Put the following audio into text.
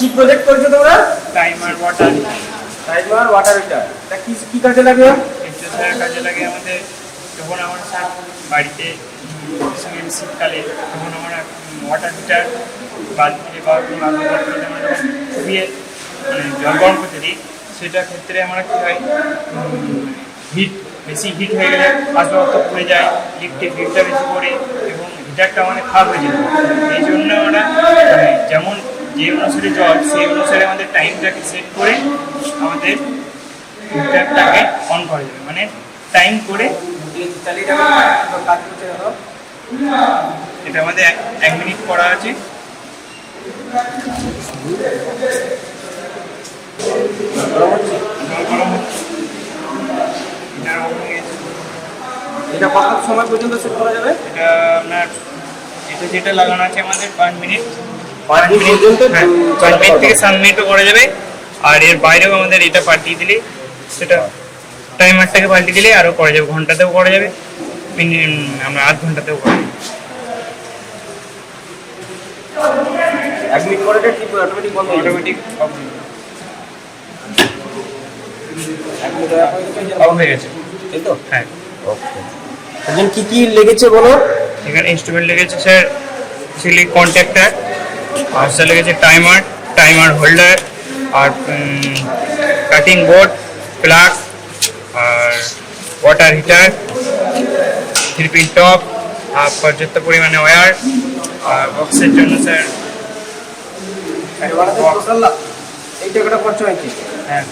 কি প্রজেক্ট করেছো তোমরা? Timer water timer water heater. এটা কি কি কাজে লাগে? এটা স্যার কাজে লাগে আমাদের যখন আমরা স্যার বাড়িতে শীতকালে তখন আমরা ওয়াটার হিটার বালতিতে বা কোনো আলো বালতিতে আমরা যখন শুকিয়ে মানে জল গরম করতে দিই, সেটার ক্ষেত্রে আমরা কী হয় হিট বেশি হিট হয়ে গেলে আসবাবপত্র পড়ে যায়, ইলেকট্রিক হিটটা বেশি পড়ে এবং হিটারটা মানে খারাপ হয়ে যেত। এই জন্য আমরা যেমন যে অনুসারে জল সেই অনুসারে আমাদের টাইমটাকে সেট করে আমাদের হিটারটাকে অন করা যাবে, মানে টাইম করে এটা আমাদের 1 মিনিট করা আছে। এটা কত সময় পর্যন্ত সেট করা যাবে? এটা আপনার এটা যেটা লাগানো আছে আমাদের 5 মিনিট, 5 মিনিট পর্যন্ত 5 মিনিট থেকে 7 মিনিটও করা যাবে। আর এর বাইরেও আমাদের এটা পাল্টিয়ে দিলে, সেটা টাইমারটাকে পাল্টিয়ে দিলে আরও করা যাবে, ঘন্টাতেও করা যাবে, আমরা আধ ঘন্টাতেও করা যাবে। 1 মিনিট পরে এটা ঠিক অটোমেটিক বন্ধ হয়ে যাবে। অটোমেটিক এক মিনিট অফ হয়ে গেছে। এই তো? হ্যাঁ, ওকে। এখন কি কি লেগেছে বলো? এখানে ইনস্ট্রুমেন্ট লেগেছে স্যার সিলি কন্ট্যাক্টার, আর স্যার লেগেছে টাইমার হোল্ডার, আর কাটিং বোর্ড, প্লাগ, আর ওয়াটার হিটার, 3 পিন টপ, আর পর্যাপ্ত পরিমাণে ওয়্যার, আর বক্সের জন্য স্যার এই টাকাটা খরচ হয়েছে। হ্যাঁ